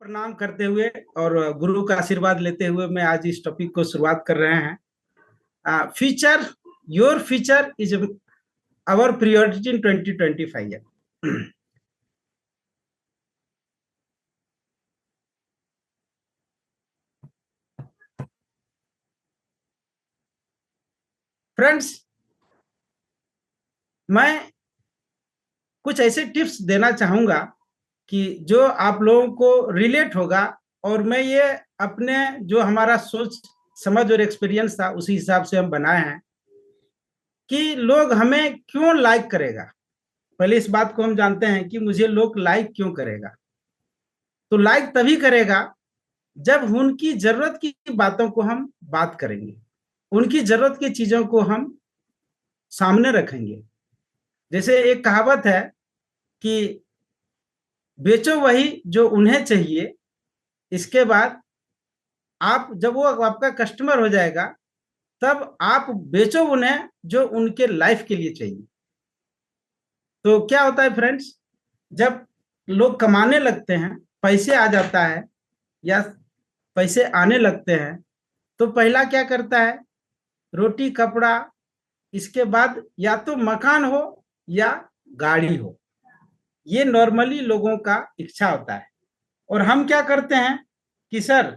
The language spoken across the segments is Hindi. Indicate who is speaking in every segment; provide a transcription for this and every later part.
Speaker 1: प्रणाम करते हुए और गुरु का आशीर्वाद लेते हुए मैं आज इस टॉपिक को शुरुआत कर रहे हैं। Future, your future is our priority in 2025। Friends, मैं कुछ ऐसे टिप्स देना चाहूंगा कि जो आप लोगों को रिलेट होगा, और मैं ये अपने जो हमारा सोच समझ और एक्सपीरियंस था उसी हिसाब से हम बनाए हैं कि लोग हमें क्यों लाइक करेगा। पहले इस बात को हम जानते हैं कि मुझे लोग लाइक क्यों करेगा। तो लाइक तभी करेगा जब उनकी जरूरत की बातों को हम बात करेंगे, उनकी जरूरत की चीजों को हम सामने रखेंगे। जैसे एक कहावत है कि बेचो वही जो उन्हें चाहिए, इसके बाद आप जब वो आपका कस्टमर हो जाएगा तब आप बेचो उन्हें जो उनके लाइफ के लिए चाहिए। तो क्या होता है फ्रेंड्स, जब लोग कमाने लगते हैं, पैसे आ जाता है या पैसे आने लगते हैं, तो पहला क्या करता है, रोटी कपड़ा, इसके बाद या तो मकान हो या गाड़ी हो। ये नॉर्मली लोगों का इच्छा होता है। और हम क्या करते हैं कि सर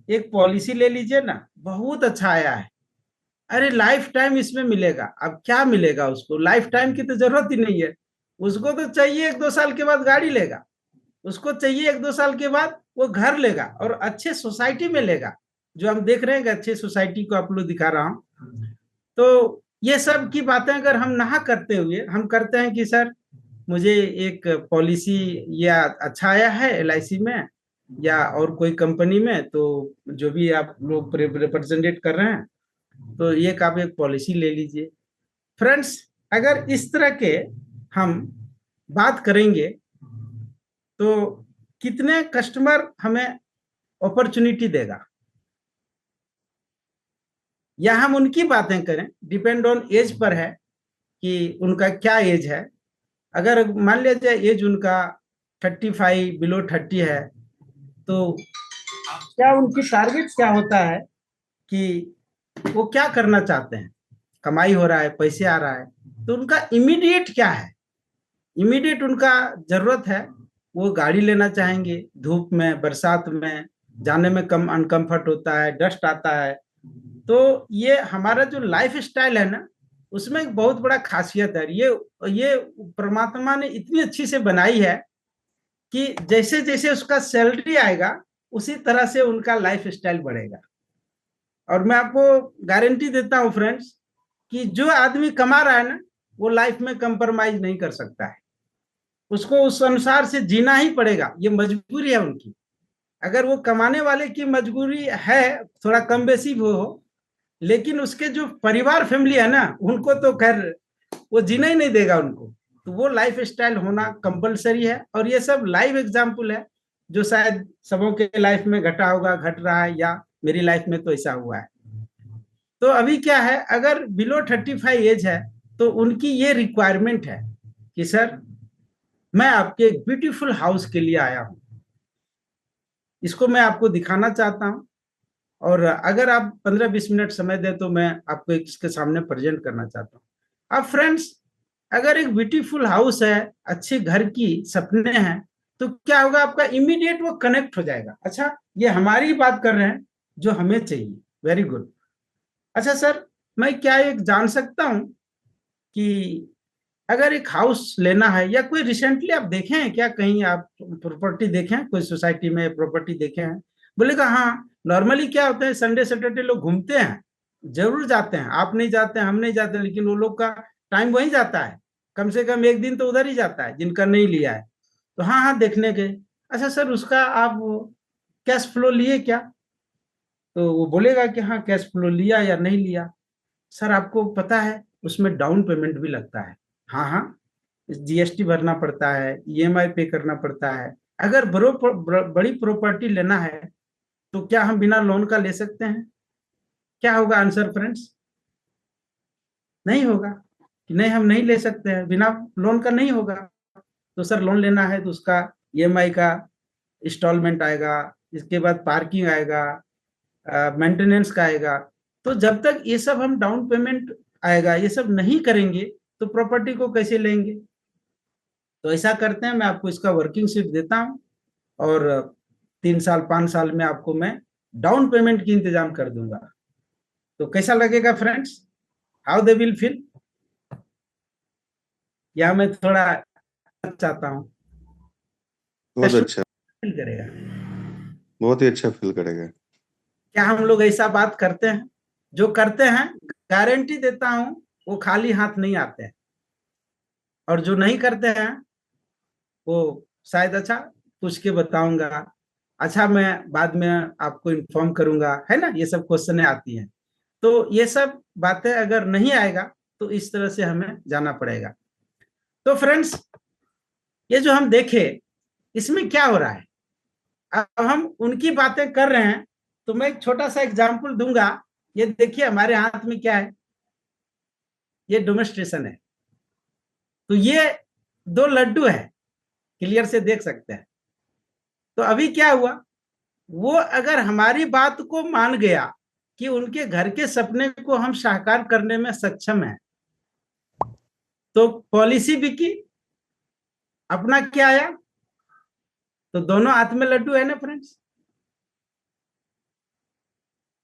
Speaker 1: एक पॉलिसी ले लीजिए ना, बहुत अच्छा आया है, अरे लाइफ टाइम इसमें मिलेगा। अब क्या मिलेगा उसको, लाइफ टाइम की तो जरूरत ही नहीं है। उसको तो चाहिए 1-2 साल के बाद गाड़ी लेगा, उसको चाहिए 1-2 साल के बाद वो घर लेगा और अच्छे सोसाइटी में लेगा। जो हम देख रहे हैं कि अच्छे सोसाइटी को आप लोग दिखा रहा हूं। तो ये सब की बातें अगर हम ना करते हुए हम करते हैं कि सर मुझे एक पॉलिसी या अच्छा आया है LIC में या और कोई कंपनी में, तो जो भी आप लोग रिप्रेजेंटेट कर रहे हैं, तो ये आप एक पॉलिसी ले लीजिए। फ्रेंड्स, अगर इस तरह के हम बात करेंगे तो कितने कस्टमर हमें अपॉर्चुनिटी देगा, या हम उनकी बातें करें, डिपेंड ऑन एज पर है कि उनका क्या एज है। अगर मान लिया जाए एज उनका 35 बिलो 30 है, तो क्या उनकी टारगेट क्या होता है कि वो क्या करना चाहते हैं। कमाई हो रहा है, पैसे आ रहा है, तो उनका इमीडिएट क्या है। इमीडिएट उनका जरूरत है, वो गाड़ी लेना चाहेंगे। धूप में, बरसात में जाने में कम अनकंफर्ट होता है, डस्ट आता है। तो ये हमारा जो लाइफ स्टाइल है ना, उसमें एक बहुत बड़ा खासियत है। ये परमात्मा ने इतनी अच्छी से बनाई है कि जैसे जैसे उसका सैलरी आएगा उसी तरह से उनका लाइफ स्टाइल बढ़ेगा। और मैं आपको गारंटी देता हूं फ्रेंड्स कि जो आदमी कमा रहा है ना, वो लाइफ में कंप्रोमाइज नहीं कर सकता है। उसको उस अनुसार से जीना ही पड़ेगा, ये मजबूरी है उनकी। अगर वो कमाने वाले की मजबूरी है, थोड़ा कम बेसी हो, लेकिन उसके जो परिवार फैमिली है ना, उनको तो खैर वो जीना ही नहीं देगा उनको। तो वो लाइफ स्टाइल होना कंपलसरी है। और ये सब लाइव एग्जाम्पल है जो शायद सबों के लाइफ में घटा होगा, घट रहा है, या मेरी लाइफ में तो ऐसा हुआ है। तो अभी क्या है, अगर बिलो 35 एज है तो उनकी ये रिक्वायरमेंट है कि सर मैं आपके एक ब्यूटीफुल हाउस के लिए आया हूं, इसको मैं आपको दिखाना चाहता हूं, और अगर आप 15-20 मिनट समय दें तो मैं आपको इसके सामने प्रेजेंट करना चाहता हूं। अब फ्रेंड्स, अगर एक ब्यूटीफुल हाउस है, अच्छे घर की सपने हैं, तो क्या होगा, आपका इमीडिएट वो कनेक्ट हो जाएगा। अच्छा, ये हमारी बात कर रहे हैं जो हमें चाहिए, वेरी गुड। अच्छा सर, मैं क्या एक जान सकता हूं कि अगर एक हाउस लेना है, या कोई रिसेंटली आप देखे हैं क्या, कहीं आप प्रॉपर्टी देखे हैं, कोई सोसाइटी में प्रॉपर्टी देखे हैं। बोलेगा हाँ, नॉर्मली क्या होता है, संडे सैटरडे लोग घूमते हैं, जरूर जाते हैं। आप नहीं जाते हैं, हम नहीं जाते, लेकिन वो लोग का टाइम वहीं जाता है। कम से कम एक दिन तो उधर ही जाता है जिनका नहीं लिया है। तो हाँ हाँ, देखने के। अच्छा सर, उसका आप कैश फ्लो लिए क्या, तो वो बोलेगा कि हाँ कैश फ्लो लिया या नहीं लिया। सर आपको पता है उसमें डाउन पेमेंट भी लगता है। हाँ हाँ, GST भरना पड़ता है, EMI पे करना पड़ता है। अगर बड़ी प्रॉपर्टी लेना है तो क्या हम बिना लोन का ले सकते हैं? क्या होगा आंसर फ्रेंड्स? नहीं होगा कि नहीं, हम नहीं ले सकते हैं, बिना लोन का नहीं होगा। तो सर लोन लेना है तो उसका EMI का इंस्टॉलमेंट आएगा, इसके बाद पार्किंग आएगा, मेंटेनेंस का आएगा। तो जब तक ये सब हम डाउन पेमेंट आएगा ये सब नहीं करेंगे तो प्रॉपर्टी को कैसे लेंगे। तो ऐसा करते हैं, मैं आपको इसका वर्किंग शीट देता हूँ और 3 साल 5 साल में आपको मैं डाउन पेमेंट की इंतजाम कर दूंगा। तो कैसा लगेगा friends, how they will feel? या मैं थोड़ा चाहता हूँ,
Speaker 2: बहुत अच्छा,
Speaker 1: फील करेगा?
Speaker 2: बहुत ही अच्छा फील करेगा।
Speaker 1: क्या हम लोग ऐसा बात करते हैं? जो करते हैं गारंटी देता हूं वो खाली हाथ नहीं आते हैं, और जो नहीं करते हैं वो शायद अच्छा पूछ के बताऊंगा, अच्छा मैं बाद में आपको इन्फॉर्म करूंगा, है ना, ये सब क्वेश्चन आती हैं। तो ये सब बातें अगर नहीं आएगा तो इस तरह से हमें जाना पड़ेगा। तो फ्रेंड्स, ये जो हम देखे इसमें क्या हो रहा है, अब हम उनकी बातें कर रहे हैं तो मैं एक छोटा सा एग्जांपल दूंगा। ये देखिए हमारे हाथ में क्या है, ये डेमोन्स्ट्रेशन है। तो ये 2 लड्डू है, क्लियर से देख सकते हैं। तो अभी क्या हुआ, वो अगर हमारी बात को मान गया कि उनके घर के सपने को हम साकार करने में सक्षम हैं, तो पॉलिसी बिकी, अपना क्या आया, तो दोनों हाथ में लड्डू है ना फ्रेंड्स।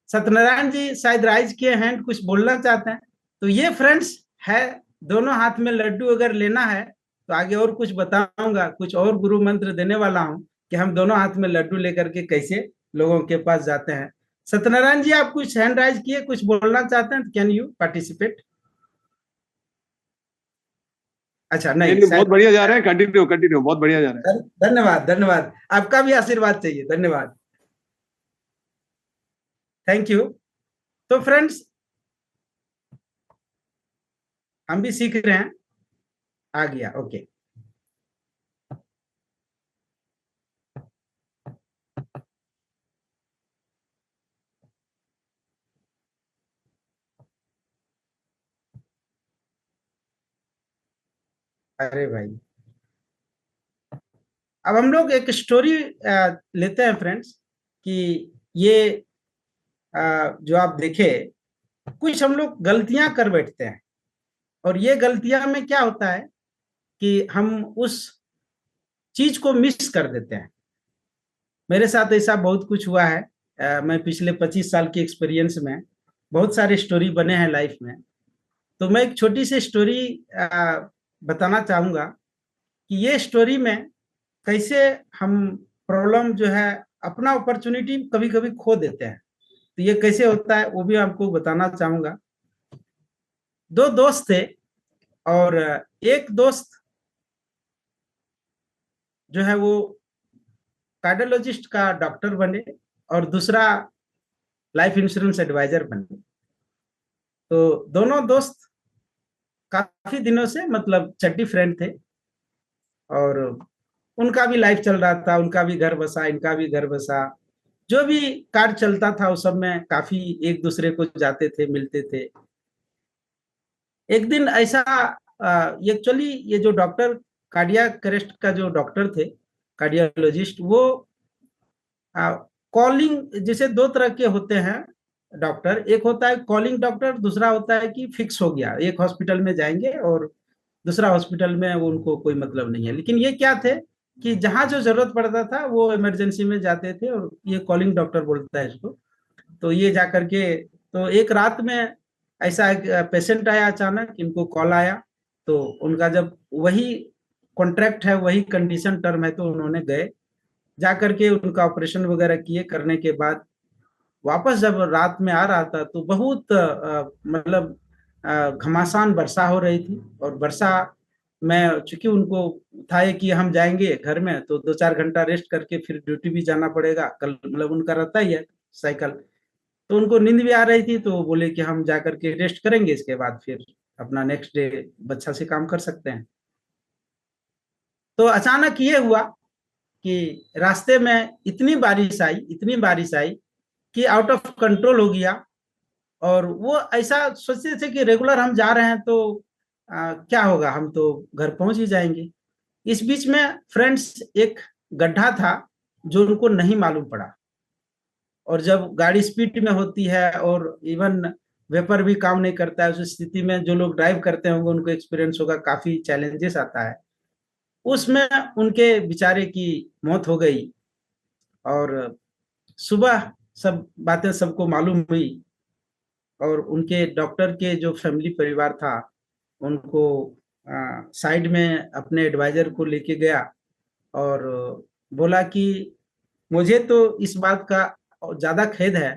Speaker 1: सत्यनारायण जी शायद राइज किए हैंड, कुछ बोलना चाहते हैं? तो ये फ्रेंड्स है, दोनों हाथ में लड्डू अगर लेना है तो आगे और कुछ बताऊंगा, कुछ और गुरु मंत्र देने वाला हूं कि हम दोनों हाथ में लड्डू लेकर के कैसे लोगों के पास जाते हैं। सत्यनारायण जी आप कुछ हैंड राइज किए, कुछ बोलना चाहते हैं, कैन यू पार्टिसिपेट? अच्छा
Speaker 2: नहीं
Speaker 1: नहीं
Speaker 2: नहीं, बहुत
Speaker 1: शायद।
Speaker 2: बढ़िया जा रहा है, कंटिन्यू कंटिन्यू, बहुत बढ़िया जा रहा है।
Speaker 1: धन्यवाद धन्यवाद, आपका भी आशीर्वाद चाहिए, धन्यवाद, थैंक यू। तो फ्रेंड्स हम भी सीख रहे हैं, आ गया, ओके। अरे भाई, अब हम लोग एक स्टोरी लेते हैं फ्रेंड्स, कि ये जो आप देखे, कुछ हम लोग गलतियां कर बैठते हैं, और ये गलतियां में क्या होता है कि हम उस चीज को मिस कर देते हैं। मेरे साथ ऐसा बहुत कुछ हुआ है। मैं पिछले 25 साल के एक्सपीरियंस में बहुत सारे स्टोरी बने हैं लाइफ में। तो मैं एक छोटी सी स्टोरी बताना चाहूंगा कि ये स्टोरी में कैसे हम प्रॉब्लम जो है, अपना अपॉर्चुनिटी कभी कभी खो देते हैं। तो ये कैसे होता है वो भी आपको बताना चाहूंगा। 2 दोस्त थे, और एक दोस्त जो है वो कार्डियोलॉजिस्ट का डॉक्टर बने, और दूसरा लाइफ इंश्योरेंस एडवाइजर बने। तो दोनों दोस्त काफी दिनों से मतलब चड्डी फ्रेंड थे, और उनका भी लाइफ चल रहा था, उनका भी घर बसा, इनका भी घर बसा। जो भी कार्य चलता था उस सब में काफी एक दूसरे को जाते थे, मिलते थे। एक दिन ऐसा, एक्चुअली ये जो डॉक्टर कार्डियक अरेस्ट का जो डॉक्टर थे, कार्डियोलॉजिस्ट, वो कॉलिंग, जैसे 2 तरह के होते हैं डॉक्टर, एक होता है कॉलिंग डॉक्टर, दूसरा होता है कि फिक्स हो गया, एक हॉस्पिटल में जाएंगे और दूसरा हॉस्पिटल में वो उनको कोई मतलब नहीं है। लेकिन ये क्या थे कि जहां जो जरूरत पड़ता था वो इमरजेंसी में जाते थे, और ये कॉलिंग डॉक्टर बोलता है इसको। तो ये जा करके, तो एक रात में ऐसा एक पेशेंट आया अचानक, इनको कॉल आया। तो उनका जब वही कॉन्ट्रैक्ट है, वही कंडीशन टर्म है, तो उन्होंने गए, जा करके उनका ऑपरेशन वगैरह किए, करने के बाद वापस जब रात में आ रहा था तो बहुत मतलब घमासान वर्षा हो रही थी। और वर्षा में चूंकि उनको था ये कि हम जाएंगे घर में तो 2-4 घंटा रेस्ट करके फिर ड्यूटी भी जाना पड़ेगा, कल मतलब उनका रहता ही है साइकिल। तो उनको नींद भी आ रही थी, तो वो बोले कि हम जा करके रेस्ट करेंगे, इसके बाद फिर अपना नेक्स्ट डे अच्छा से काम कर सकते हैं। तो अचानक ये हुआ कि रास्ते में इतनी बारिश आई, इतनी बारिश आई कि आउट ऑफ कंट्रोल हो गया। और वो ऐसा सोचते थे कि रेगुलर हम जा रहे हैं तो क्या होगा, हम तो घर पहुंच ही जाएंगे। इस बीच में फ्रेंड्स एक गड्ढा था, जो उनको नहीं मालूम पड़ा। और जब गाड़ी स्पीड में होती है और इवन वेपर भी काम नहीं करता है, उस स्थिति में जो लोग ड्राइव करते होंगे उनको एक्सपीरियंस होगा, काफी चैलेंजेस आता है। उसमें उनके बेचारे की मौत हो गई। और सुबह सब बातें सबको मालूम हुई, और उनके डॉक्टर के जो फैमिली परिवार था उनको साइड में अपने एडवाइजर को लेके गया और बोला कि मुझे तो इस बात का ज्यादा खेद है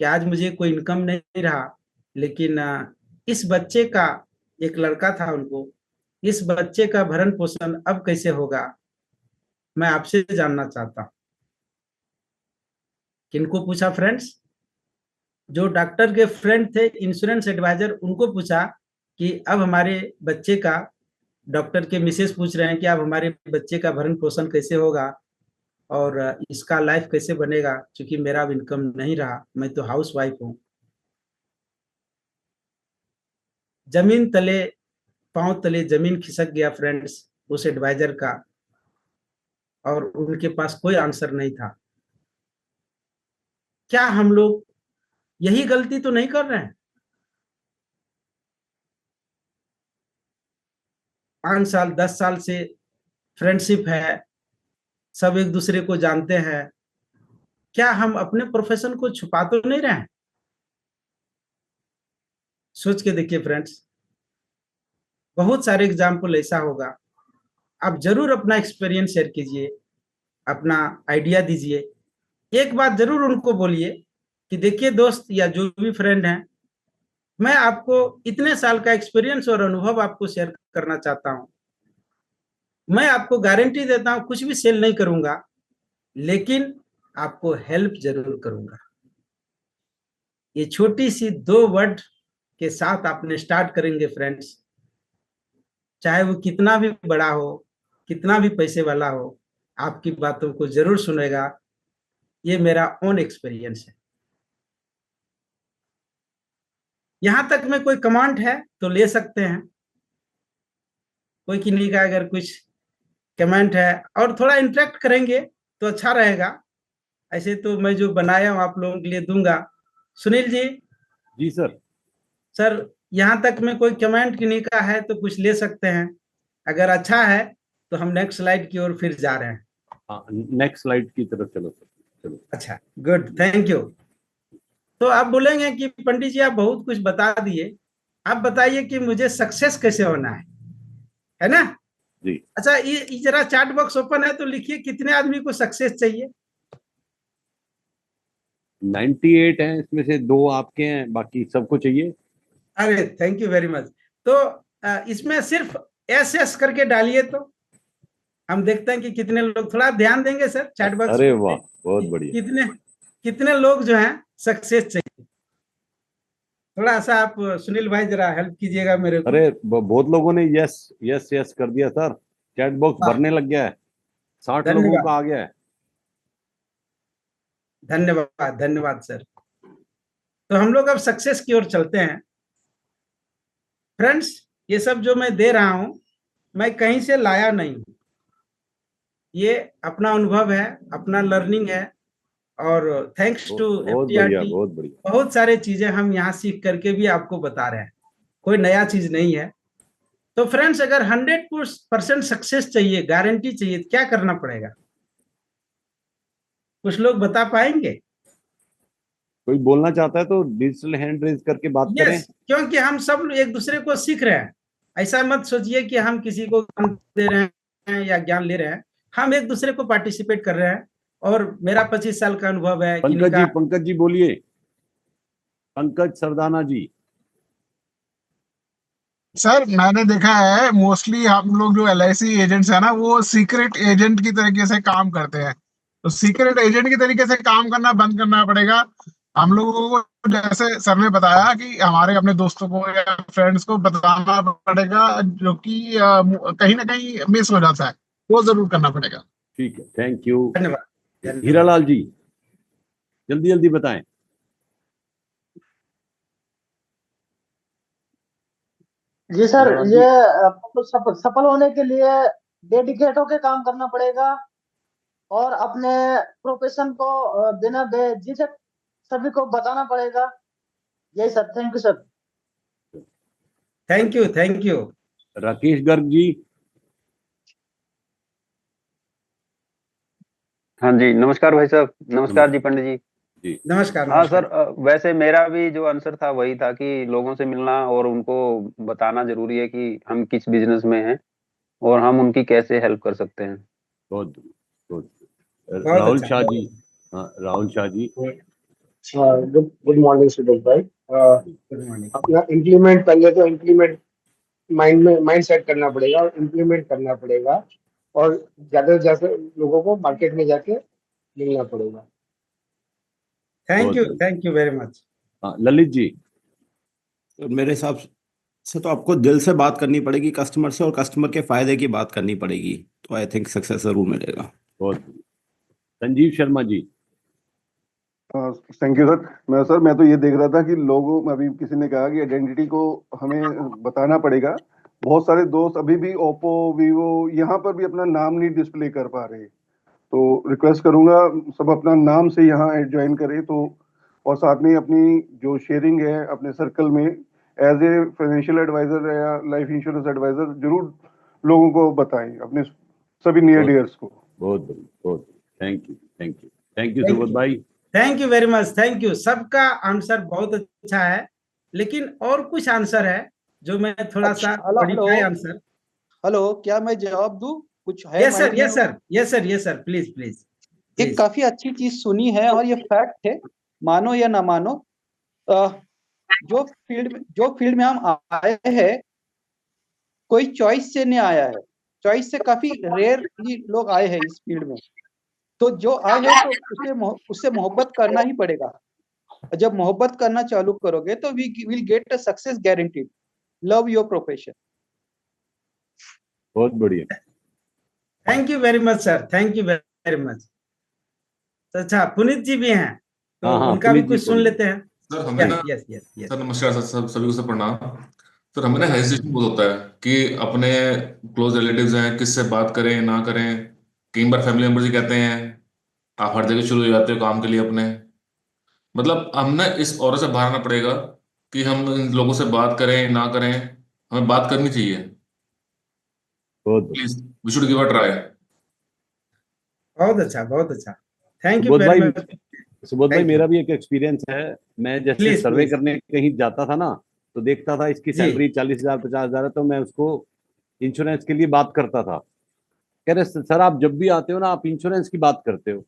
Speaker 1: कि आज मुझे कोई इनकम नहीं रहा, लेकिन इस बच्चे का, एक लड़का था उनको, इस बच्चे का भरण पोषण अब कैसे होगा, मैं आपसे जानना चाहता हूँ। किनको पूछा फ्रेंड्स? जो डॉक्टर के फ्रेंड थे, इंश्योरेंस एडवाइजर, उनको पूछा कि अब हमारे बच्चे का, डॉक्टर के मिसेस पूछ रहे हैं कि अब हमारे बच्चे का भरण पोषण कैसे होगा और इसका लाइफ कैसे बनेगा, क्योंकि मेरा अब इनकम नहीं रहा, मैं तो हाउस वाइफ हूँ। जमीन तले, पांव तले जमीन खिसक गया फ्रेंड्स उस एडवाइजर का, और उनके पास कोई आंसर नहीं था। क्या हम लोग यही गलती तो नहीं कर रहे हैं? 5 साल 10 साल से फ्रेंडशिप है, सब एक दूसरे को जानते हैं, क्या हम अपने प्रोफेशन को छुपा तो नहीं रहे हैं? सोच के देखिए फ्रेंड्स, बहुत सारे एग्जाम्पल ऐसा होगा। आप जरूर अपना एक्सपीरियंस शेयर कीजिए, अपना आइडिया दीजिए। एक बात जरूर उनको बोलिए कि देखिए दोस्त या जो भी फ्रेंड हैं, मैं आपको इतने साल का एक्सपीरियंस और अनुभव आपको शेयर करना चाहता हूं। मैं आपको गारंटी देता हूं कुछ भी सेल नहीं करूंगा, लेकिन आपको हेल्प जरूर करूंगा। ये छोटी सी 2 वर्ड के साथ आपने स्टार्ट करेंगे फ्रेंड्स, चाहे वो कितना भी बड़ा हो, कितना भी पैसे वाला हो, आपकी बातों को जरूर सुनेगा। ये मेरा ओन एक्सपीरियंस है। यहां तक में कोई कमांड है तो ले सकते हैं, कोई किन्हीं का अगर कुछ कमेंट है और थोड़ा इंटरेक्ट करेंगे तो अच्छा रहेगा। ऐसे तो मैं जो बनाया हूं आप लोगों के लिए दूंगा। सुनील जी।
Speaker 3: जी सर।
Speaker 1: सर, यहाँ तक में कोई कमेंट किन्हीं का है तो कुछ ले सकते हैं, अगर अच्छा है तो हम नेक्स्ट स्लाइड की ओर फिर जा रहे हैं।
Speaker 3: नेक्स्ट स्लाइड की तरफ चलो सर, चलो।
Speaker 1: अच्छा, गुड, थैंक यू। तो आप बोलेंगे कि पंडित जी आप बहुत कुछ बता दिए, आप बताइए कि मुझे सक्सेस कैसे होना है ना?
Speaker 3: जी।
Speaker 1: अच्छा, ये जरा चैट बॉक्स ओपन है तो लिखिए कितने आदमी को सक्सेस चाहिए।
Speaker 3: 98 हैं, इसमें से 2 आपके हैं, बाकी सबको चाहिए।
Speaker 1: अरे थैंक यू वेरी मच। तो इसमें सिर्फ एस एस करके डालिए तो हम देखते हैं कि कितने लोग, थोड़ा ध्यान देंगे सर चैट बॉक्स
Speaker 3: अरे
Speaker 1: पे,
Speaker 3: वाह, बहुत बढ़िया।
Speaker 1: कितने कितने लोग जो हैं सक्सेस चाहिए। थोड़ा सा आप सुनील भाई जरा हेल्प कीजिएगा मेरे को।
Speaker 3: अरे बहुत लोगों ने यस यस यस कर दिया सर, चैट बॉक्स
Speaker 1: वाह,
Speaker 3: भरने लग गया है, 60 लोगों का
Speaker 1: धन्यवाद,
Speaker 3: आ गया है।
Speaker 1: धन्यवाद, धन्यवाद सर। तो हम लोग अब सक्सेस की ओर चलते हैं फ्रेंड्स। ये सब जो मैं दे रहा हूं मैं कहीं से लाया नहीं हूं, ये अपना अनुभव है, अपना लर्निंग है, और थैंक्स टू
Speaker 3: बहुत बढ़िया,
Speaker 1: एफटीआरटी
Speaker 3: बहुत बढ़िया।
Speaker 1: बहुत सारे चीजें हम यहाँ सीख करके भी आपको बता रहे हैं, कोई नया चीज नहीं है। तो फ्रेंड्स, अगर 100% सक्सेस चाहिए, गारंटी चाहिए, तो क्या करना पड़ेगा? कुछ लोग बता पाएंगे?
Speaker 3: कोई बोलना चाहता है तो डिजिटल हैंड रेज करके बात करें।
Speaker 1: यस, क्योंकि हम सब एक दूसरे को सीख रहे हैं। ऐसा मत सोचिए कि हम किसी को ज्ञान दे रहे हैं या ज्ञान ले रहे हैं, हम एक दूसरे को पार्टिसिपेट कर रहे हैं। और मेरा 25 साल का अनुभव है, किन्हीं का।
Speaker 3: पंकज जी बोलिए, पंकज सरदाना जी।
Speaker 4: सर मैंने देखा है मोस्टली हम लोग जो LIC एजेंट्स है ना वो सीक्रेट एजेंट की तरीके से काम करते हैं। तो सीक्रेट एजेंट की तरीके से काम करना बंद करना पड़ेगा हम लोगों को। जैसे सर ने बताया कि हमारे अपने दोस्तों को या फ्रेंड्स को बताना पड़ेगा, जो कि कहीं ना कहीं मिस हो जाता है, वो जरूर करना पड़ेगा।
Speaker 3: ठीक है, थैंक यू।
Speaker 1: धन्यवाद, धन्यवाद।
Speaker 3: हीरालाल जी, जल्दी जल्दी बताएं।
Speaker 5: जी सर,
Speaker 3: हीरालाल जी।
Speaker 5: ये आपको सफल होने के लिए डेडिकेट होके काम करना पड़ेगा, और अपने प्रोफेशन को बिना बेझिझक सभी को बताना पड़ेगा। यही sir, thank you sir.
Speaker 1: Thank you, thank you.
Speaker 3: Rakesh Garg ji.
Speaker 6: हाँ जी, नमस्कार भाई साहब। नमस्कार जी पंडित जी।
Speaker 3: जी
Speaker 1: नमस्कार,
Speaker 6: हाँ
Speaker 1: नमस्कार।
Speaker 6: सर, वैसे मेरा भी जो आंसर था वही था कि लोगों से मिलना और उनको बताना जरूरी है कि हम किस बिजनेस में हैं और हम उनकी कैसे हेल्प कर सकते हैं।
Speaker 3: बहुत बहुत
Speaker 1: बहुत
Speaker 3: राहुल
Speaker 1: अच्छा,
Speaker 3: शाह
Speaker 1: बहुत
Speaker 3: जी। हाँ, Rahul Shah ji.
Speaker 7: Good good morning Suresh भाई।
Speaker 1: Good morning.
Speaker 7: अपना इम्प्लीमेंट, पहले तो इम्प्लीमेंट माइंड सेट करना पड़ेगा और इम्प्लीमेंट करना पड़ेगा, और ज्यादा से ज्यादा लोगों को मार्केट में जाके मिलना पड़ेगा।
Speaker 1: Thank you very much.
Speaker 3: हाँ, ललित जी।
Speaker 8: तो मेरे हिसाब से तो आपको दिल से बात करनी पड़ेगी कस्टमर से, और कस्टमर के फायदे की बात करनी पड़ेगी, तो आई थिंक सक्सेस जरूर मिलेगा।
Speaker 3: बहुत Sanjeev Sharma ji.
Speaker 2: Thank you sir. मैं तो ये देख रहा था कि लोगों में अभी किसी ने कहा कि आइडेंटिटी को हमें बताना पड़ेगा। बहुत सारे दोस्त अभी भी ओप्पो, वीवो यहाँ पर भी अपना नाम नहीं डिस्प्ले कर पा रहे, तो रिक्वेस्ट करूंगा सब अपना नाम से यहाँ ज्वाइन करें। तो और साथ में अपनी जो शेयरिंग है अपने सर्कल में एज ए फाइनेंशियल एडवाइजर या लाइफ इंश्योरेंस एडवाइजर जरूर लोगों को बताएं, अपने सभी नियर
Speaker 3: बहुत
Speaker 2: डियर्स को।
Speaker 3: बहुत thank you, thank you, thank you
Speaker 1: Thank
Speaker 3: Subodh
Speaker 1: you.
Speaker 3: भाई।
Speaker 1: Thank you very much, thank you. सबका आंसर बहुत अच्छा है, लेकिन और कुछ आंसर है जो मैं थोड़ा सा
Speaker 9: hello hello
Speaker 1: modify answer.
Speaker 9: Hello, क्या मैं जवाब दूं? कुछ है
Speaker 1: यस सर,
Speaker 9: माइंड में?
Speaker 1: Yes sir, yes sir, yes sir, please please.
Speaker 9: एक काफी अच्छी चीज सुनी है और ये फैक्ट है, मानो या ना मानो। जो फील्ड में हम आए हैं, कोई चॉइस से नहीं आया है। चॉइस से काफी रेयर लोग आए हैं इस फील्ड में। तो जो आए हैं तो उससे मोहब्बत करना ही पड़ेगा। जब मोहब्बत करना चालू करोगे तो we will get a success guaranteed. Love your profession.
Speaker 3: बहुत बढ़िया।
Speaker 1: Thank you very much sir, thank you very much. अच्छा, पुनीत जी भी हैं, तो
Speaker 3: हाँ,
Speaker 1: उनका भी
Speaker 3: पुनीत जी
Speaker 1: कुछ सुन
Speaker 3: बोलिए।
Speaker 1: लेते हैं।
Speaker 10: सर हमें ना
Speaker 1: यस यस यस।
Speaker 10: सर नमस्कार सर, सभी को सर प्रणाम। सर हमें ना हेजिटेशन बहुत होता है कि अपने क्लोज रिलेटिव्स हैं, किससे बात करें ना करें। कई बार फैमिली मेंबर्स ही कहते हैं आप हर जगह शुरू हो जाते हो काम के लिए अपने। मतलब हमने इस औरत से बाहर आना पड़ेगा कि हम इन लोगों से बात करें ना करें, हमें बात करनी चाहिए।
Speaker 3: बहुत
Speaker 10: please we should give a try.
Speaker 1: बहुत अच्छा, बहुत अच्छा। थैंक यू
Speaker 3: सुबोध
Speaker 1: वेरी
Speaker 3: भाई,
Speaker 1: मच।
Speaker 3: सुबोध भाई
Speaker 1: थैंक यू।
Speaker 3: मेरा भी एक एक्सपीरियंस है। मैं जैसे
Speaker 1: प्लीज
Speaker 3: सर्वे
Speaker 1: प्लीज।
Speaker 3: करने कहीं जाता था ना, तो देखता था इसकी
Speaker 1: जी।
Speaker 3: सैलरी 40,000 50,000 है, तो मैं उसको इंश्योरेंस के लिए बात करता था। कह रहे सर आप जब भी आते हो ना आप इंश्योरेंस की बात करते हो,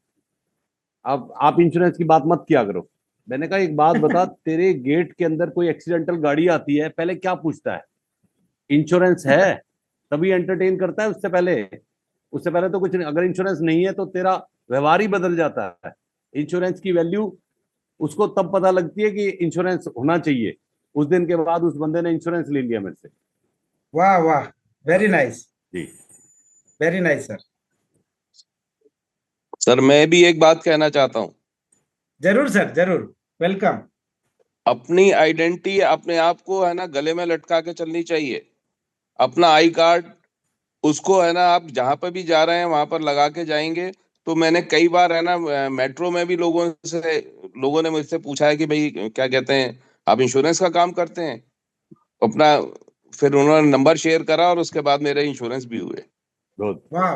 Speaker 3: आप इंश्योरेंस की बात मत किया करो। मैंने कहा एक बात बता, तेरे गेट के अंदर कोई एक्सीडेंटल गाड़ी आती है पहले क्या पूछता है? इंश्योरेंस है तभी एंटरटेन करता है। उससे पहले तो कुछ नहीं। अगर इंश्योरेंस नहीं है तो तेरा व्यवहार ही बदल जाता है। इंश्योरेंस की वैल्यू उसको तब पता लगती है कि इंश्योरेंस होना चाहिए। उस दिन के बाद उस बंदे ने इंश्योरेंस ले लिया मेरे से।
Speaker 1: वाह वाह, वेरी नाइस,
Speaker 3: जी
Speaker 1: वेरी नाइस सर।
Speaker 11: सर मैं भी एक बात कहना चाहता हूँ।
Speaker 1: जरूर सर, जरूर, वेलकम।
Speaker 11: अपनी आइडेंटिटी अपने आप को है ना गले में लटका के चलनी चाहिए। अपना आई कार्ड उसको है ना आप जहां पर भी जा रहे हैं वहां पर लगा के जाएंगे। तो मैंने कई बार है ना मेट्रो में भी लोगों ने मुझसे पूछा है कि भाई क्या कहते हैं आप इंश्योरेंस का काम करते हैं अपना। फिर उन्होंने नंबर शेयर करा और उसके बाद मेरे इंश्योरेंस भी हुए।
Speaker 1: वाह,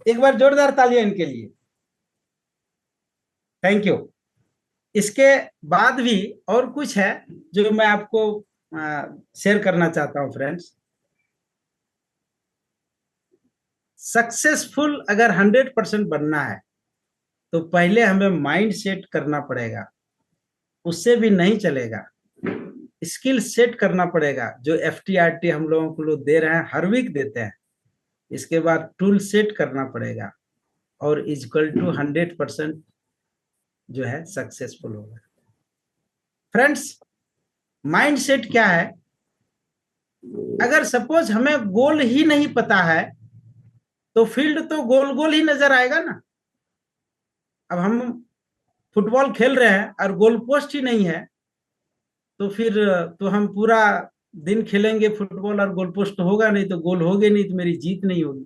Speaker 1: एक बार जोरदार तालियां इनके लिए। Thank you. इसके बाद भी और कुछ है जो मैं आपको शेयर करना चाहता हूं फ्रेंड्स। सक्सेसफुल अगर 100% बनना है तो पहले हमें माइंड सेट करना पड़ेगा, उससे भी नहीं चलेगा। स्किल सेट करना पड़ेगा, जो FTRT हम लोगों को लोग दे रहे हैं, हर वीक देते हैं। इसके बाद टूल सेट करना पड़ेगा और इक्वल टू 100% जो है सक्सेसफुल होगा। फ्रेंड्स, माइंड सेट क्या है? अगर सपोज हमें गोल ही नहीं पता है तो फील्ड तो गोल गोल ही नजर आएगा ना। अब हम फुटबॉल खेल रहे हैं और गोल पोस्ट ही नहीं है, तो फिर तो हम पूरा दिन खेलेंगे फुटबॉल और गोल पोस्ट होगा नहीं, तो गोल होगे नहीं तो मेरी जीत नहीं होगी।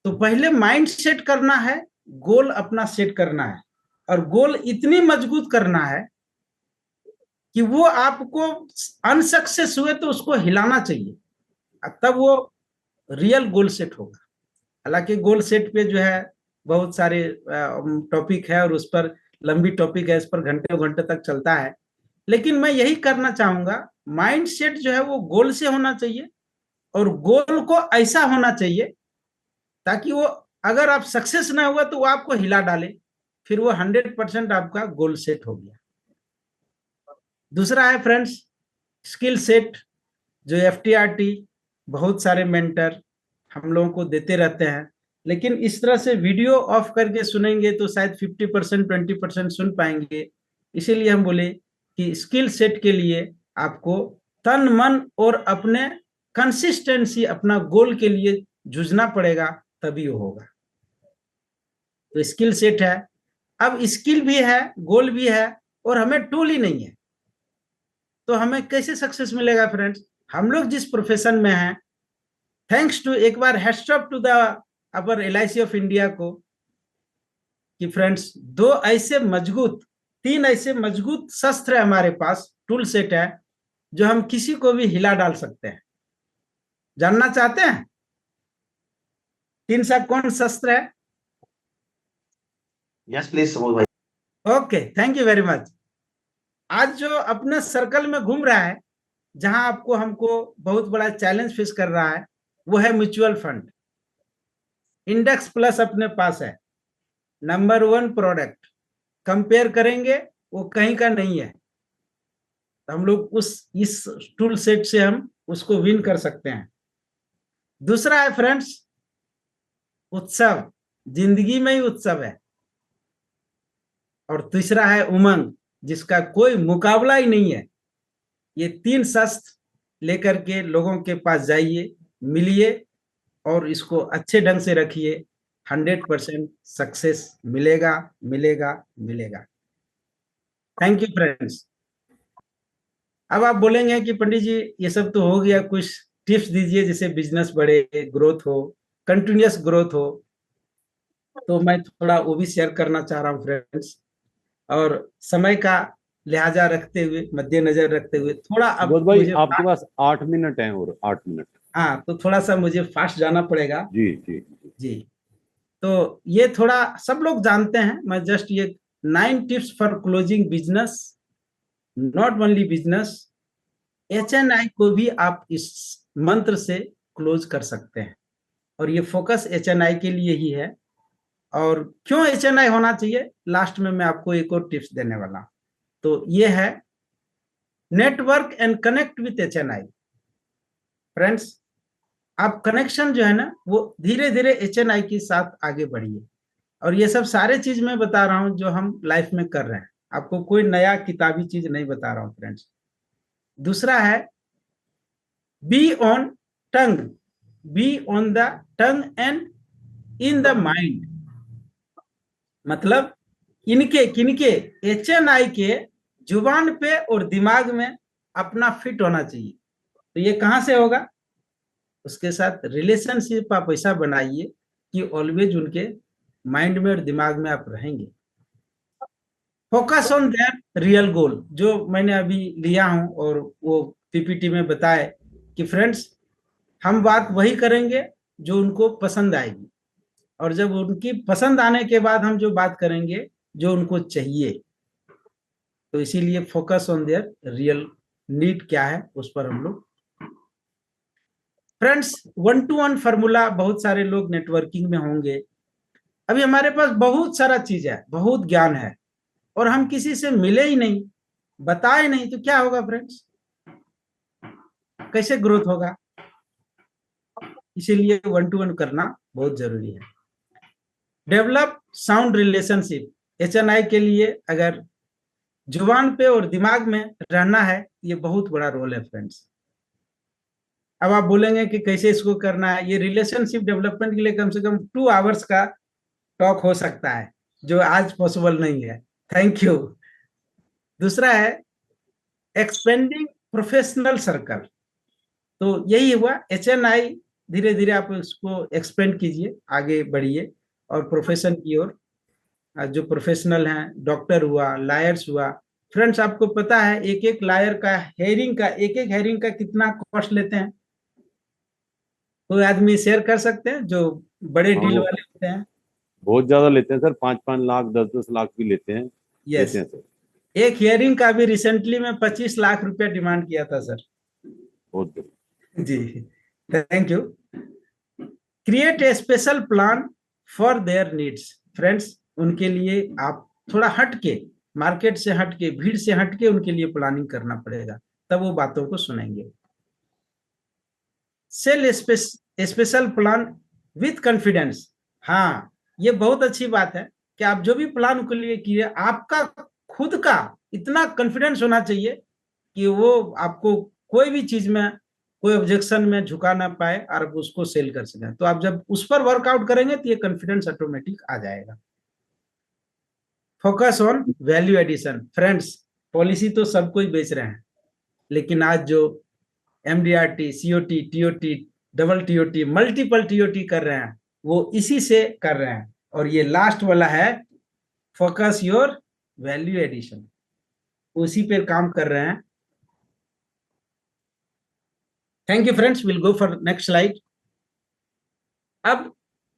Speaker 1: तो पहले माइंड सेट करना है, गोल अपना सेट करना है, और गोल इतनी मजबूत करना है कि वो आपको अनसक्सेस हुए तो उसको हिलाना चाहिए, तब वो रियल गोल सेट होगा। हालांकि गोल सेट पे जो है बहुत सारे टॉपिक है और उस पर लंबी टॉपिक है, इस पर घंटे घंटे तक चलता है, लेकिन मैं यही करना चाहूंगा, माइंड सेट जो है वो गोल से होना चाहिए, और गोल को ऐसा होना चाहिए ताकि वो अगर आप सक्सेस ना हुआ तो वो आपको हिला डाले, फिर वो 100% आपका गोल सेट हो गया। दूसरा है फ्रेंड्स स्किल सेट, जो FTRT बहुत सारे मेंटर हम लोगों को देते रहते हैं, लेकिन इस तरह से वीडियो ऑफ करके सुनेंगे तो शायद 50% 20% सुन पाएंगे। इसीलिए हम बोले कि स्किल सेट के लिए आपको तन मन और अपने कंसिस्टेंसी, अपना गोल के लिए जूझना पड़ेगा, तभी वो होगा। तो स्किल सेट है, अब स्किल भी है, गोल भी है, और हमें टूल ही नहीं है, तो हमें कैसे सक्सेस मिलेगा फ्रेंड्स? हम लोग जिस प्रोफेशन में हैं, थैंक्स टू, एक बार hats off to the upper LIC of India को, कि फ्रेंड्स तीन ऐसे मजबूत शस्त्र है हमारे पास, टूल सेट है, जो हम किसी को भी हिला डाल सकते हैं। जानना चाहते हैं 3 सा कौन शस्त्र है?
Speaker 12: यस प्लीज समोल भाई।
Speaker 1: Okay, thank you very much. आज जो अपने सर्कल में घूम रहा है, जहां आपको हमको बहुत बड़ा चैलेंज फेस कर रहा है, वो है म्यूचुअल फंड। इंडेक्स प्लस अपने पास है, नंबर 1 प्रोडक्ट, कंपेयर करेंगे वो कहीं का नहीं है, तो हम लोग इस टूल सेट से हम उसको विन कर सकते हैं। दूसरा है फ्रेंड्स उत्सव, जिंदगी में ही उत्सव है। और तीसरा है उमंग, जिसका कोई मुकाबला ही नहीं है। ये 3 शस्त्र लेकर के लोगों के पास जाइए, मिलिए और इसको अच्छे ढंग से रखिए, 100% सक्सेस मिलेगा मिलेगा मिलेगा। Thank you friends. अब आप बोलेंगे कि पंडित जी ये सब तो हो गया, कुछ टिप्स दीजिए जिससे बिजनेस बढ़े, ग्रोथ हो, कंटिन्यूअस ग्रोथ हो। तो मैं थोड़ा वो भी शेयर करना चाह रहा हूँ फ्रेंड्स, और समय का लिहाजा रखते हुए, मद्देनजर रखते हुए थोड़ा अब
Speaker 3: भाई
Speaker 1: मुझे
Speaker 3: आपके पास 8 मिनट हैं, और 8 मिनट।
Speaker 1: हाँ, तो थोड़ा सा मुझे फास्ट जाना पड़ेगा।
Speaker 3: जी जी
Speaker 1: जी, तो ये थोड़ा सब लोग जानते हैं, मैं जस्ट ये 9 tips for closing business, not only business, HNI को भी आप इस मंत्र से क्लोज कर सकते हैं, और ये फोकस HNI के लिए ही है। और क्यों HNI होना चाहिए, लास्ट में मैं आपको एक और टिप्स देने वाला हूं। तो ये है network and connect with HNI। Friends, आप कनेक्शन जो है ना, वो धीरे धीरे HNI के साथ आगे बढ़िए, और ये सब सारे चीज मैं बता रहा हूं जो हम लाइफ में कर रहे हैं, आपको कोई नया किताबी चीज नहीं बता रहा हूं फ्रेंड्स। दूसरा है be on tongue, be on the tongue and in the mind, मतलब किनके HNI के जुबान पे और दिमाग में अपना फिट होना चाहिए। तो ये कहां से होगा? उसके साथ रिलेशनशिप आप ऐसा बनाइए कि ऑलवेज उनके माइंड में और दिमाग में आप रहेंगे। फोकस ऑन देयर रियल गोल, जो मैंने अभी लिया हूं और वो PPT में बताए कि फ्रेंड्स हम बात वही करेंगे जो उनको पसंद आएगी, और जब उनकी पसंद आने के बाद हम जो बात करेंगे जो उनको चाहिए। तो इसीलिए focus on their real need क्या है उस पर हम लोग। फ्रेंड्स 1-to-1 फार्मूला, बहुत सारे लोग नेटवर्किंग में होंगे, अभी हमारे पास बहुत सारा चीज है, बहुत ज्ञान है, और हम किसी से मिले ही नहीं, बताए नहीं, तो क्या होगा फ्रेंड्स? कैसे ग्रोथ होगा? इसीलिए 1-to-1 करना बहुत जरूरी है। डेवलप साउंड रिलेशनशिप, HNI के लिए अगर जुबान पे और दिमाग में रहना है, ये बहुत बड़ा रोल है फ्रेंड्स। अब आप बोलेंगे कि कैसे इसको करना है? ये रिलेशनशिप डेवलपमेंट के लिए कम से कम 2 आवर्स का टॉक हो सकता है, जो आज पॉसिबल नहीं है। Thank you. दूसरा है एक्सपेंडिंग प्रोफेशनल सर्कल, तो यही हुआ HNI धीरे धीरे आप उसको एक्सपेंड कीजिए, आगे बढ़िए और प्रोफेशन की ओर। जो प्रोफेशनल हैं, डॉक्टर हुआ, लायर्स हुआ। फ्रेंड्स, आपको पता है एक एक लायर का एक एक हेयरिंग का कितना कॉस्ट लेते हैं? कोई आदमी शेयर कर सकते हैं जो बड़े
Speaker 3: हाँ,
Speaker 1: डील
Speaker 3: वो
Speaker 1: वाले होते हैं?
Speaker 3: बहुत ज्यादा लेते हैं सर, 5-5 लाख 10-10 लाख भी लेते हैं।
Speaker 1: यस,
Speaker 3: लेते हैं सर,
Speaker 1: एक हियरिंग का भी रिसेंटली में 25 लाख रुपया डिमांड किया था सर।
Speaker 3: बहुत बढ़िया।
Speaker 1: जी, thank you. Create a special plan for their needs. Friends, उनके लिए आप थोड़ा हटके, मार्केट से हटके, भीड़ से हटके उनके लिए प्लानिंग करना पड़ेगा, तब वो बातों को सुनेंगे। Sell special plan with confidence. हाँ, ये बहुत अच्छी बात है कि आप जो भी प्लान के लिए किए, आपका खुद का इतना कॉन्फिडेंस होना चाहिए कि वो आपको कोई भी चीज में, कोई ऑब्जेक्शन में झुका ना पाए और आप उसको सेल कर सकें। तो आप जब उस पर वर्कआउट करेंगे तो ये कॉन्फिडेंस ऑटोमेटिक आ जाएगा। Focus on value addition. Friends, policy तो सब कोई बेच रहे हैं, लेकिन आज जो MDRT, COT, TOT, double TOT, multiple TOT कर रहे हैं, वो इसी से कर रहे हैं। और ये लास्ट वाला है फोकस योर वैल्यू एडिशन, उसी पे काम कर रहे हैं। Thank you friends, will go for next slide. अब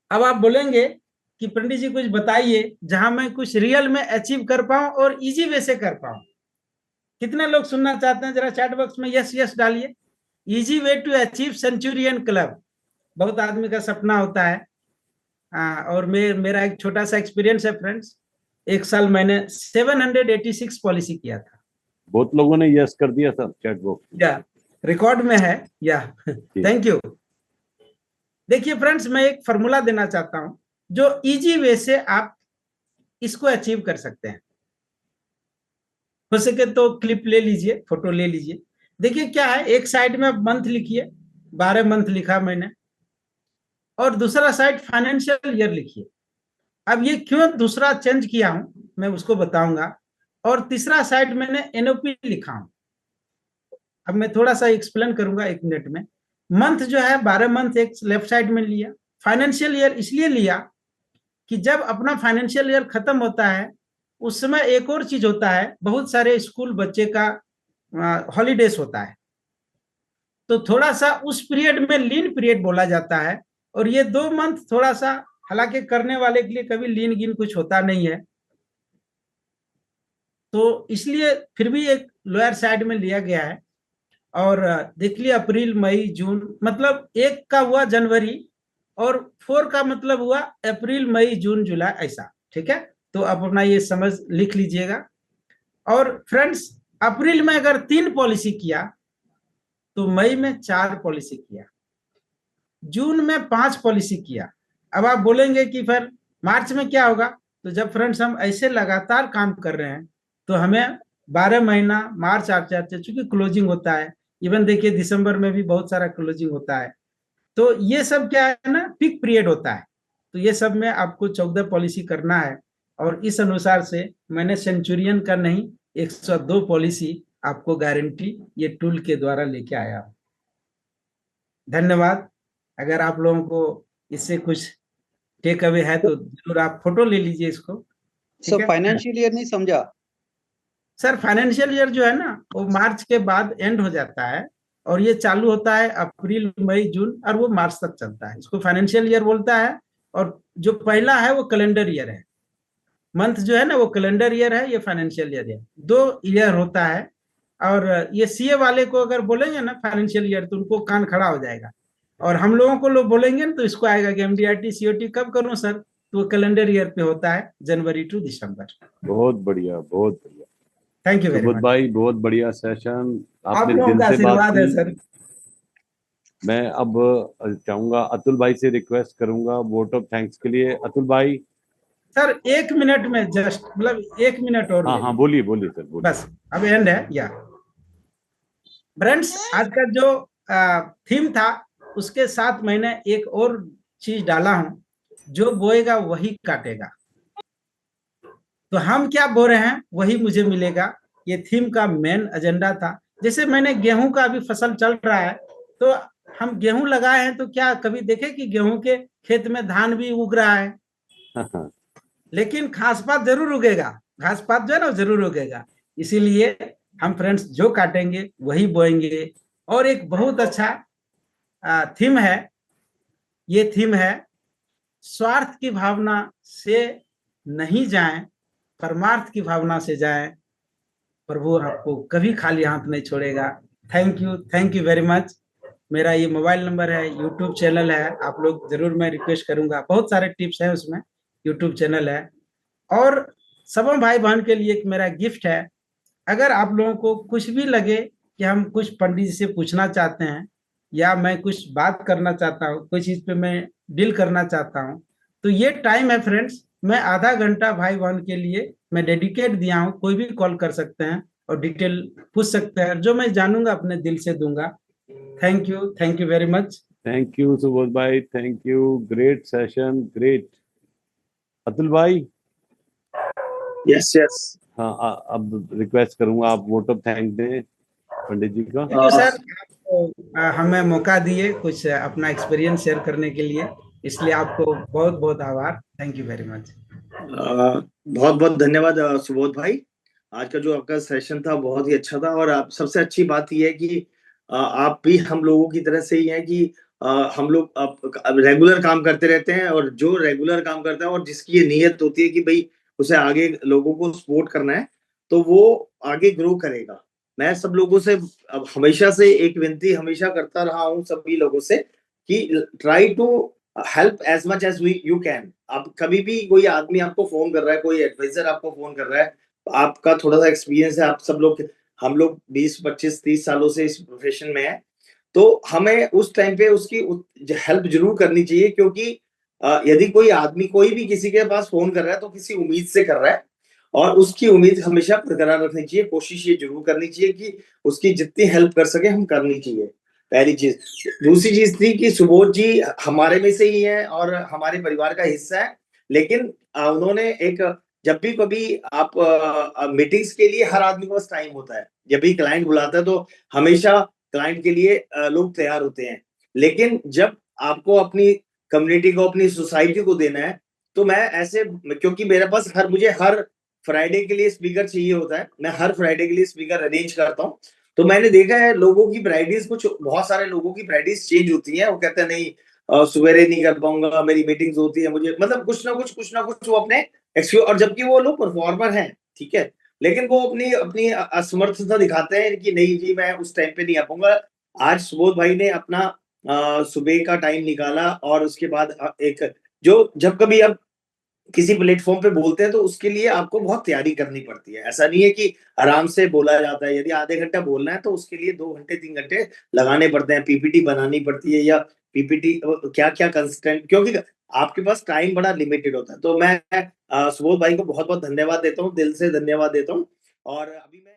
Speaker 1: आप बोलेंगे कि पंडित जी कुछ बताइए जहां मैं कुछ रियल में अचीव कर पाऊं और इजी वे से कर पाऊं। कितने लोग सुनना चाहते हैं? जरा चैट बॉक्स में यस यस डालिए। Easy way to achieve centurion club, बहुत आदमी का सपना होता है। और मेरा एक छोटा सा एक्सपीरियंस है फ्रेंड्स। एक साल मैंने 786 पॉलिसी किया था।
Speaker 3: बहुत लोगों ने यस कर दिया सर चैट बॉक्स में।
Speaker 1: या रिकॉर्ड में है या? Thank you. देखिए फ्रेंड्स, मैं एक फॉर्मूला देना चाहता हूं जो इजी वे से आप इसको अचीव कर सकते हैं। हो सके तो क्लिप ले लीजिए, फोटो ले लीजिए। देखिए क्या है, एक साइड में मंथ लिखिए, 12 मंथ लिखा मैंने, और दूसरा साइड फाइनेंशियल ईयर लिखिए। अब ये क्यों दूसरा चेंज किया हूं मैं उसको बताऊंगा। और तीसरा साइड मैंने एनओपी लिखा हूं। अब मैं थोड़ा सा एक्सप्लेन करूंगा 1 मिनट में। मंथ जो है 12 मंथ एक लेफ्ट साइड में लिया। फाइनेंशियल ईयर इसलिए लिया कि जब अपना फाइनेंशियल ईयर खत्म होता है उस समय एक और चीज होता है, बहुत सारे स्कूल बच्चे का हॉलीडेज होता है, तो थोड़ा सा उस पीरियड में लीन पीरियड बोला जाता है। और ये 2 मंथ थोड़ा सा, हालांकि करने वाले के लिए कभी लीन गिन कुछ होता नहीं है, तो इसलिए फिर भी एक लोअर साइड में लिया गया है। और देख लिया अप्रैल मई जून, मतलब 1 का हुआ जनवरी और 4 का मतलब हुआ अप्रैल मई जून जुलाई, ऐसा। ठीक है, तो आप अपना ये समझ लिख लीजिएगा। और फ्रेंड्स, अप्रैल में अगर 3 पॉलिसी किया तो मई में 4 पॉलिसी किया, जून में 5 पॉलिसी किया। अब आप बोलेंगे कि फिर मार्च में क्या होगा? तो जब फ्रेंड्स हम ऐसे लगातार काम कर रहे हैं तो हमें 12 महीना मार्च आते चूंकि क्लोजिंग होता है, इवन देखिए दिसंबर में भी बहुत सारा क्लोजिंग होता है, तो ये सब क्या है ना, पीक पीरियड होता है। तो ये सब में आपको 14 पॉलिसी करना है। और इस अनुसार से मैंने सेंचुरियन का नहीं 102 पॉलिसी आपको गारंटी ये टूल के द्वारा लेके आया हूं। धन्यवाद। अगर आप लोगों को इससे कुछ टेक अवे है तो जरूर आप फोटो ले लीजिए इसको।
Speaker 9: सर फाइनेंशियल ईयर नहीं समझा
Speaker 1: सर। फाइनेंशियल ईयर जो है ना वो मार्च के बाद एंड हो जाता है और ये चालू होता है अप्रैल मई जून और वो मार्च तक चलता है। इसको फाइनेंशियल ईयर बोलता है। और जो पहला है वो कैलेंडर ईयर है। मंथ जो है ना वो कैलेंडर ईयर है, ये फाइनेंशियल ईयर है। 2 ईयर होता है। और ये सीए वाले को अगर बोलेंगे ना फाइनेंशियल ईयर तो उनको कान खड़ा हो जाएगा। और हम लोगों को लोग बोलेंगे ना तो इसको आएगा कि एमडीआरटी सीओटी कब करूं सर? तो वो कैलेंडर ईयर पे होता है, जनवरी टू दिसंबर।
Speaker 3: बहुत बढ़िया, बहुत बढ़िया।
Speaker 1: Thank you very
Speaker 3: Subodh
Speaker 1: much
Speaker 3: भाई, बहुत बढ़िया सेशन,
Speaker 1: आप
Speaker 3: आपने
Speaker 1: लोगों
Speaker 3: दिल
Speaker 1: का
Speaker 3: से बात
Speaker 1: आशीर्वाद है
Speaker 3: की।
Speaker 1: सर।
Speaker 3: मैं अब चाहूंगा अतुल भाई से रिक्वेस्ट करूंगा वोट ऑफ थैंक्स के लिए। अतुल भाई
Speaker 1: सर 1 मिनट में जस्ट, मतलब 1 मिनट और
Speaker 3: हाँ बोलिए बोलिए सर, बोलिए।
Speaker 1: बस अब एंड है। या फ्रेंड्स, आज का जो थीम था उसके साथ मैंने एक और चीज डाला हूं, जो बोएगा वही काटेगा। तो हम क्या बो रहे हैं वही मुझे मिलेगा, ये थीम का मेन एजेंडा था। जैसे मैंने गेहूं का अभी फसल चल रहा है तो हम गेहूं लगाए हैं तो क्या कभी देखे कि गेहूं के खेत में धान भी उग रहा है? लेकिन घास पात जरूर उगेगा, घास पात जो है ना जरूर उगेगा। इसीलिए हम फ्रेंड्स जो काटेंगे वही बोएंगे। और एक बहुत अच्छा थीम है, ये थीम है स्वार्थ की भावना से नहीं जाएं, परमार्थ की भावना से जाएं, प्रभु आपको कभी खाली हाथ नहीं छोड़ेगा। Thank you very much. मेरा ये मोबाइल नंबर है, यूट्यूब चैनल है, आप लोग जरूर, मैं रिक्वेस्ट करूंगा, बहुत सारे टिप्स हैं उसमें, यूट्यूब चैनल है। और सबों भाई बहन के लिए एक मेरा गिफ्ट है, अगर आप लोगों को कुछ भी लगे कि हम कुछ पंडित जी से पूछना चाहते हैं या मैं कुछ बात करना चाहता हूँ, कोई चीज पे मैं डील करना चाहता हूँ, तो ये टाइम है फ्रेंड्स, मैं आधा घंटा भाई बहन के लिए मैं डेडिकेट दिया हूँ। कोई भी कॉल कर सकते हैं और डिटेल पूछ सकते हैं, जो मैं जानूंगा अपने दिल से दूंगा। Thank you very much.
Speaker 3: Thank you Subodh भाई, thank you, great session, great. Atul भाई।
Speaker 12: Yes yes.
Speaker 3: हाँ, अब रिक्वेस्ट करूंगा आप वोट ऑफ थैंक दें पंडित जी का।
Speaker 1: थैंक यू सर, आपको हमें मौका दिए कुछ अपना एक्सपीरियंस शेयर करने के लिए, इसलिए आपको बहुत बहुत आभार। Thank you very much.
Speaker 12: बहुत बहुत धन्यवाद सुबोध भाई। आज का जो आपका सेशन था बहुत ही अच्छा था, और आप सबसे अच्छी बात यह है कि आप भी हम लोगों की तरह से ही हैं कि हम लोग रेगुलर काम करते रहते हैं, और जो रेगुलर काम करता है और जिसकी ये नीयत होती है कि भाई उसे आगे लोगों को सपोर्ट करना है, तो वो आगे ग्रो करेगा। मैं सब लोगों से अब हमेशा से एक विनती हमेशा करता रहा हूँ सभी लोगों से कि try to help as much as you can. आप कभी भी कोई आदमी आपको फोन कर रहा है, कोई एडवाइजर आपको फोन कर रहा है, आपका थोड़ा सा एक्सपीरियंस है, आप सब लोग, हम लोग 20 25 30 सालों से इस प्रोफेशन में है, तो हमें उस टाइम पे उसकी हेल्प जरूर करनी चाहिए। क्योंकि यदि कोई आदमी कोई भी किसी के पास फोन कर रहा है तो किसी उम्मीद से कर रहा है, और उसकी उम्मीद हमेशा बरकरार रखनी चाहिए। कोशिश ये जरूर करनी चाहिए कि उसकी जितनी हेल्प कर सके हम करनी चाहिए, पहली चीज। दूसरी चीज थी कि सुबोध जी हमारे में से ही है और हमारे परिवार का हिस्सा है, लेकिन उन्होंने एक, जब भी कभी आप मीटिंग्स के लिए हर आदमी के पास टाइम होता है, जब भी क्लाइंट बुलाता है तो हमेशा क्लाइंट के लिए लोग तैयार होते हैं, लेकिन जब आपको अपनी कम्युनिटी को, अपनी सोसाइटी को देना है, तो मैं ऐसे, क्योंकि मेरे पास मुझे हर फ्राइडे के लिए स्पीकर चाहिए होता है, मैं हर फ्राइडे के लिए स्पीकर अरेंज करता हूँ। तो मैंने देखा है लोगों की प्रायोरिटीज, बहुत सारे लोगों की प्रायोरिटीज चेंज होती हैं। वो कहते हैं नहीं सवेरे नहीं कर पाऊंगा, मेरी मीटिंग्स होती है, मुझे मतलब कुछ ना कुछ वो अपने एक्सक्यूज, और जबकि वो लोग परफॉर्मर हैं, ठीक है, लेकिन वो अपनी अपनी असमर्थता दिखाते हैं कि नहीं जी मैं उस टाइम पे नहीं आ पाऊंगा। आज सुबोध भाई ने अपना सुबह का टाइम निकाला, और उसके बाद एक जो, जब कभी आप किसी प्लेटफॉर्म पे बोलते हैं तो उसके लिए आपको बहुत तैयारी करनी पड़ती है। ऐसा नहीं है कि आराम से बोला जाता है। यदि आधे घंटा बोलना है तो उसके लिए 2 घंटे 3 घंटे लगाने पड़ते हैं, पीपीटी बनानी पड़ती है, या पीपीटी क्या क्या कंस्टेंट, क्योंकि आपके पास टाइम बड़ा लिमिटेड होता है। तो मैं सुबोध भाई को बहुत बहुत धन्यवाद देता हूँ, दिल से धन्यवाद देता हूँ। और अभी मैं